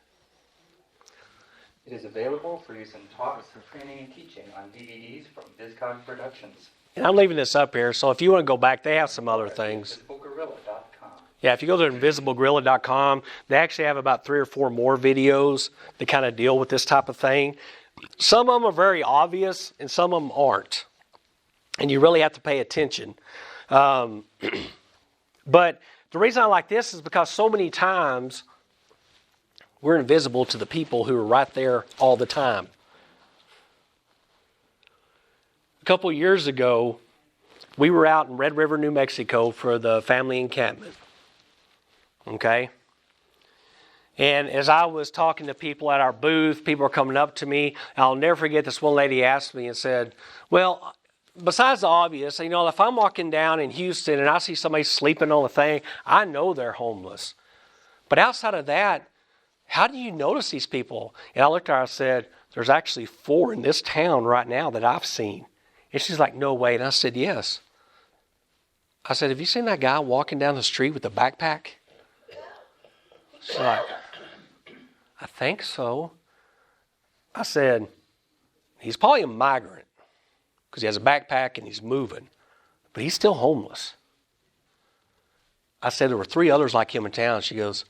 It is available for use in talks, training, and teaching on DVDs from VizCog Productions. And I'm leaving this up here, so if you want to go back, they have some other things. InvisibleGorilla.com. Yeah, if you go to InvisibleGorilla.com, they actually have about 3 or 4 more videos that kind of deal with this type of thing. Some of them are very obvious, and some of them aren't. And you really have to pay attention. But the reason I like this is because so many times we're invisible to the people who are right there all the time. A couple years ago, we were out in Red River, New Mexico for the family encampment. Okay? And as I was talking to people at our booth, people were coming up to me. I'll never forget this one lady asked me and said, well, besides the obvious, if I'm walking down in Houston and I see somebody sleeping on a thing, I know they're homeless. But outside of that, how do you notice these people? And I looked at her and I said, there's actually 4 in this town right now that I've seen. And she's like, no way. And I said, yes. I said, have you seen that guy walking down the street with a backpack? She's like, I think so. I said, he's probably a migrant because he has a backpack and he's moving, but he's still homeless. I said, there were 3 others like him in town. She goes,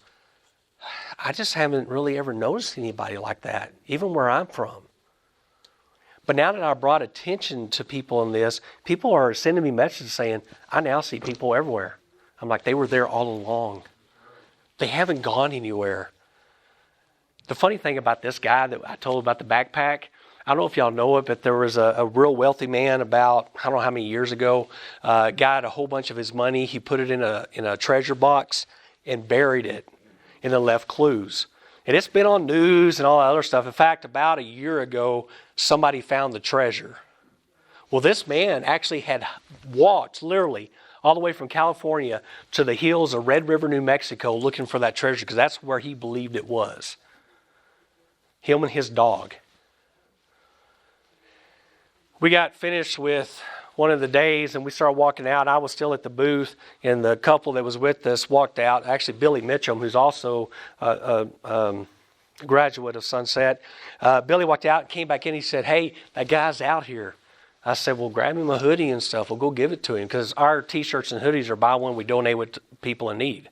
I just haven't really ever noticed anybody like that, even where I'm from. But now that I brought attention to people in this, people are sending me messages saying, I now see people everywhere. I'm like, they were there all along. They haven't gone anywhere. The funny thing about this guy that I told about the backpack, I don't know if y'all know it, but there was a real wealthy man about, I don't know how many years ago, got a whole bunch of his money. He put it in a treasure box and buried it and then left clues. And it's been on news and all that other stuff. In fact, about a year ago, somebody found the treasure. Well, this man actually had walked literally all the way from California to the hills of Red River, New Mexico, looking for that treasure because that's where he believed it was. Him and his dog. We got finished with one of the days and we started walking out. I was still at the booth and the couple that was with us walked out. Actually, Billy Mitchum, who's also a graduate of Sunset. Billy walked out and came back in. He said, hey, that guy's out here. I said, well, grab him a hoodie and stuff. We'll go give it to him because our T-shirts and hoodies are buy one, we donate with people in need.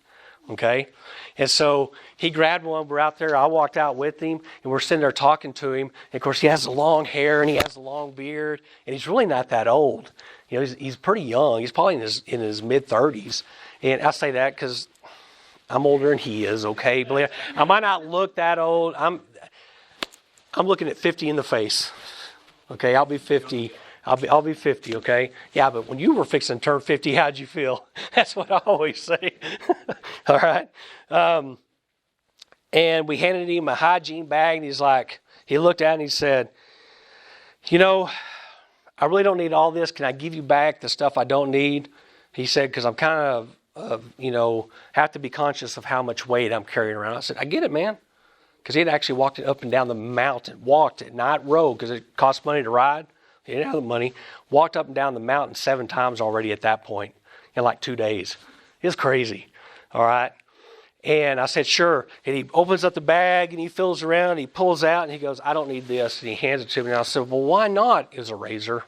Okay? And so he grabbed one. We're out there. I walked out with him, and we're sitting there talking to him. And of course, he has the long hair, and he has the long beard, and he's really not that old. He's pretty young. He's probably in his mid-30s. And I say that because I'm older than he is, okay? I might not look that old. I'm looking at 50 in the face. Okay, I'll be 50. I'll be 50, okay? Yeah, but when you were fixing to turn 50, how'd you feel? That's what I always say. All right? And we handed him a hygiene bag, and he looked at it and he said, I really don't need all this. Can I give you back the stuff I don't need? He said, because I'm kind of, have to be conscious of how much weight I'm carrying around. I said, I get it, man. Because he had actually walked it up and down the mountain, walked it, not rode, because it cost money to ride. He didn't have the money. Walked up and down the mountain 7 times already at that point in like 2 days. It was crazy. All right. And I said, sure. And he opens up the bag and he fills around. And he pulls out and he goes, I don't need this. And he hands it to me. And I said, well, why not? It was a razor.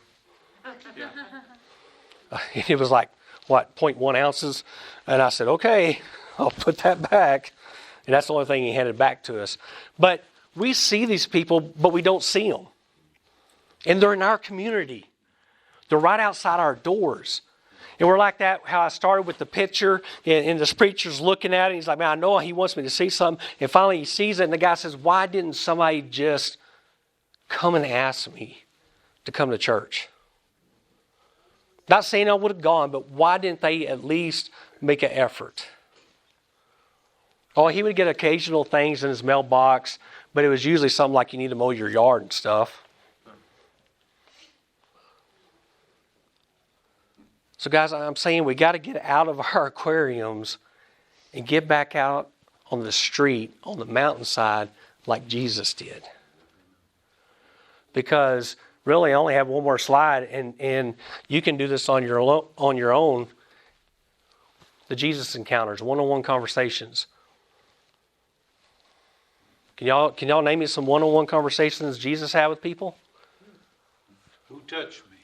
It was like, 0.1 ounces? And I said, okay, I'll put that back. And that's the only thing he handed back to us. But we see these people, but we don't see them. And they're in our community. They're right outside our doors. And we're like that, how I started with the picture, and the preacher's looking at it. He's like, man, I know he wants me to see something. And finally he sees it, and the guy says, why didn't somebody just come and ask me to come to church? Not saying I would have gone, but why didn't they at least make an effort? Oh, he would get occasional things in his mailbox, but it was usually something like you need to mow your yard and stuff. So guys, I'm saying we got to get out of our aquariums and get back out on the street, on the mountainside, like Jesus did. Because really, I only have one more slide, and you can do this on your own. The Jesus encounters, one-on-one conversations. Can y'all name me some one-on-one conversations Jesus had with people? Who touched me?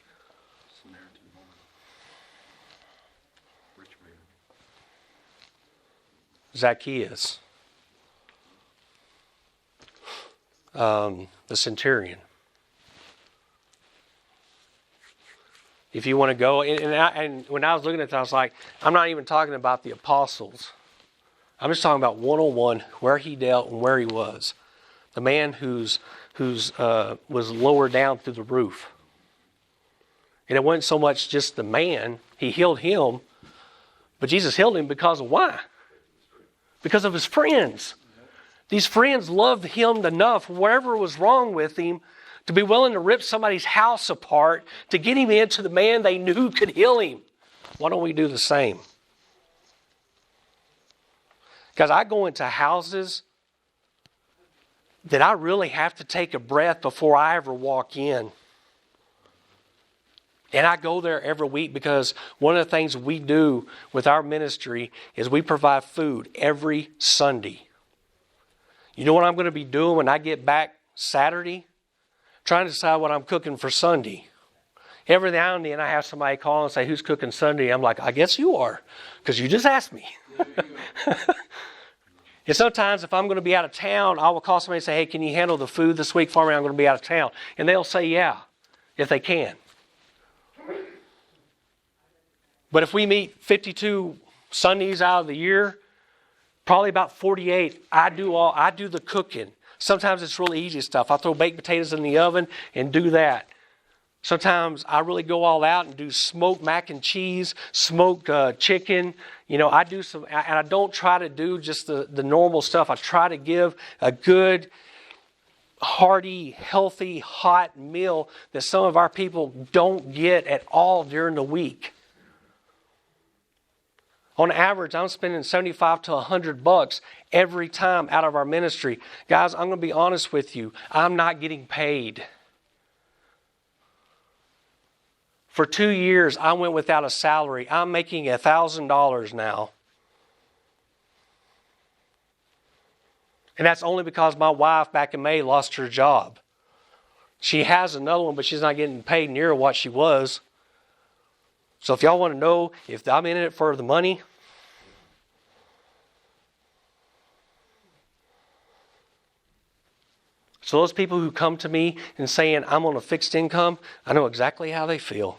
Samaritan woman. Rich man. Zacchaeus. The centurion. If you want to go, and when I was looking at that, I was like, I'm not even talking about the apostles. I'm just talking about one-on-one, where he dealt and where he was. The man who's was lowered down through the roof. And it wasn't so much just the man. He healed him. But Jesus healed him because of why? Because of his friends. These friends loved him enough, whatever was wrong with him, to be willing to rip somebody's house apart to get him into the man they knew could heal him. Why don't we do the same? Because I go into houses that I really have to take a breath before I ever walk in. And I go there every week because one of the things we do with our ministry is we provide food every Sunday. You know what I'm going to be doing when I get back Saturday? Trying to decide what I'm cooking for Sunday. Every now and then I have somebody call and say, who's cooking Sunday? I'm like, I guess you are, because you just asked me. And sometimes if I'm going to be out of town, I will call somebody and say, hey, can you handle the food this week for me? I'm going to be out of town. And they'll say, yeah, if they can. But if we meet 52 Sundays out of the year, probably about 48, I do the cooking. Sometimes it's really easy stuff. I throw baked potatoes in the oven and do that. Sometimes I really go all out and do smoked mac and cheese, smoked chicken. I do some, and I don't try to do just the normal stuff. I try to give a good, hearty, healthy, hot meal that some of our people don't get at all during the week. On average, I'm spending $75 to $100 every time out of our ministry. Guys, I'm going to be honest with you. I'm not getting paid. For 2 years, I went without a salary. I'm making $1,000 now. And that's only because my wife back in May lost her job. She has another one, but she's not getting paid near what she was. So if y'all want to know if I'm in it for the money, so those people who come to me and saying I'm on a fixed income, I know exactly how they feel.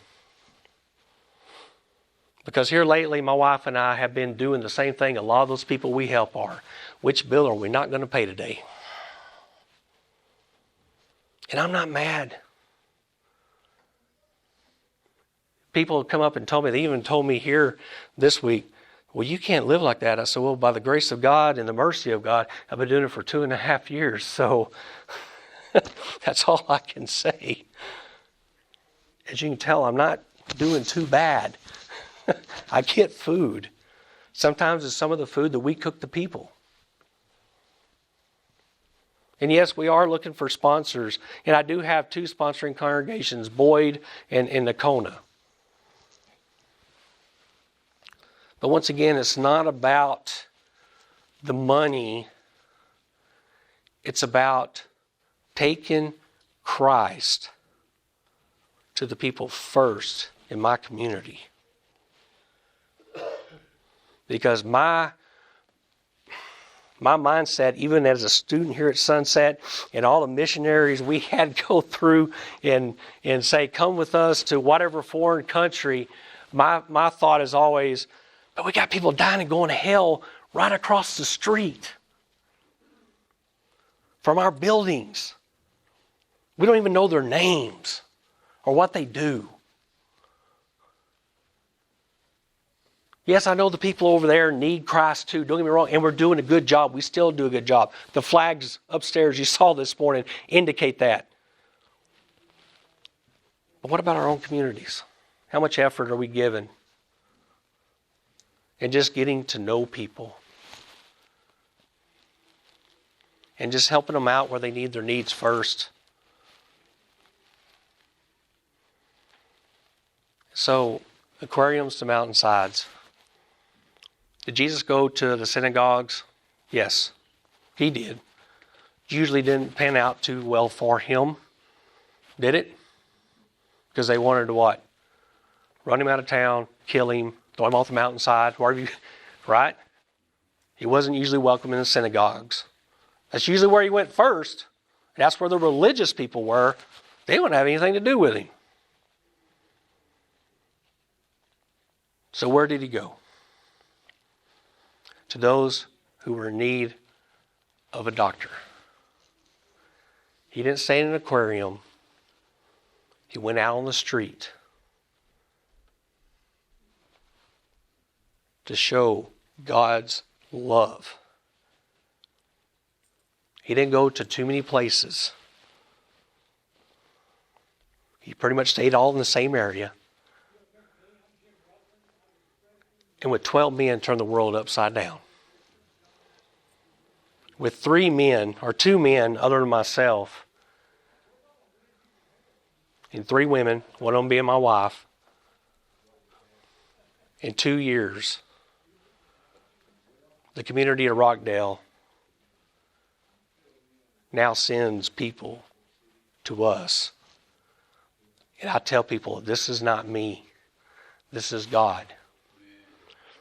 Because here lately, my wife and I have been doing the same thing a lot of those people we help are. Which bill are we not going to pay today? And I'm not mad. People have come up and told me, they even told me here this week, well, you can't live like that. I said, well, by the grace of God and the mercy of God, I've been doing it for 2.5 years. So that's all I can say. As you can tell, I'm not doing too bad. I get food. Sometimes it's some of the food that we cook the people. And yes, we are looking for sponsors. And I do have 2 sponsoring congregations, Boyd and Nakona. But once again, it's not about the money. It's about taking Christ to the people first in my community. Because my mindset, even as a student here at Sunset, and all the missionaries we had go through and say, come with us to whatever foreign country, my thought is always, but we got people dying and going to hell right across the street from our buildings. We don't even know their names or what they do. Yes, I know the people over there need Christ too. Don't get me wrong. And we're doing a good job. We still do a good job. The flags upstairs you saw this morning indicate that. But what about our own communities? How much effort are we giving? And just getting to know people. And just helping them out where they need their needs first. So, aquariums to mountainsides. Did Jesus go to the synagogues? Yes, he did. Usually didn't pan out too well for him. Did it? Because they wanted to what? Run him out of town, kill him, throw him off the mountainside, wherever you, right? He wasn't usually welcome in the synagogues. That's usually where he went first. That's where the religious people were. They wouldn't have anything to do with him. So where did he go? To those who were in need of a doctor. He didn't stay in an aquarium. He went out on the street to show God's love. He didn't go to too many places. He pretty much stayed all in the same area. And with 12 men, turned the world upside down. With 3 men, or 2 men other than myself, and 3 women, one of them being my wife, in 2 years, the community of Rockdale now sends people to us. And I tell people, this is not me. This is God.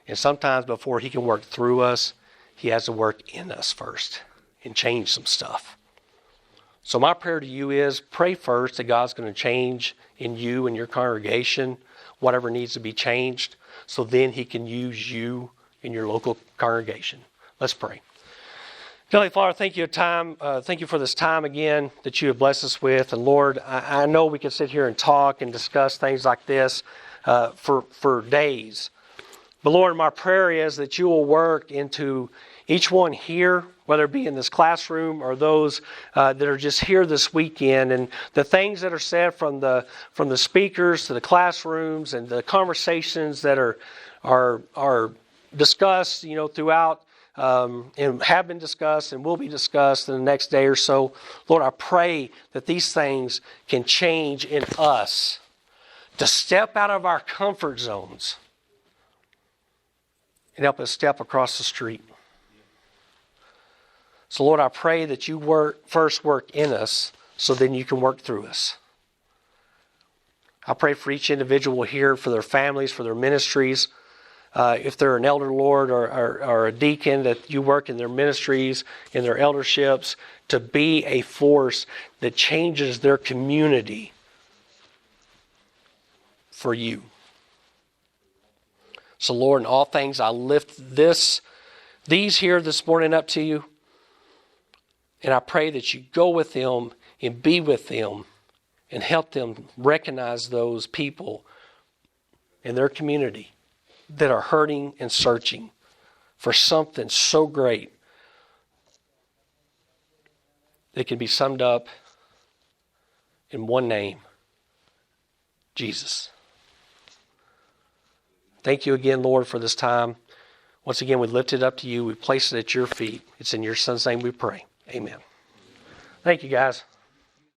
And sometimes before he can work through us, he has to work in us first and change some stuff. So my prayer to you is pray first that God's going to change in you and your congregation whatever needs to be changed, so then he can use you in your local congregation. Let's pray. Heavenly Father, thank you for this time again that you have blessed us with. And Lord, I know we can sit here and talk and discuss things like this for days. But Lord, my prayer is that you will work into each one here, whether it be in this classroom or those that are just here this weekend, and the things that are said from the speakers to the classrooms and the conversations that are discussed, throughout. And have been discussed and will be discussed in the next day or so. Lord, I pray that these things can change in us to step out of our comfort zones and help us step across the street. So Lord, I pray that you first work in us so then you can work through us. I pray for each individual here, for their families, for their ministries. If they're an elder, Lord, or a deacon, that you work in their ministries, in their elderships, to be a force that changes their community for you. So, Lord, in all things, I lift these here this morning up to you, and I pray that you go with them and be with them and help them recognize those people in their community that are hurting and searching for something so great that can be summed up in one name, Jesus. Thank you again, Lord, for this time. Once again, we lift it up to you. We place it at your feet. It's in your Son's name we pray. Amen. Thank you, guys.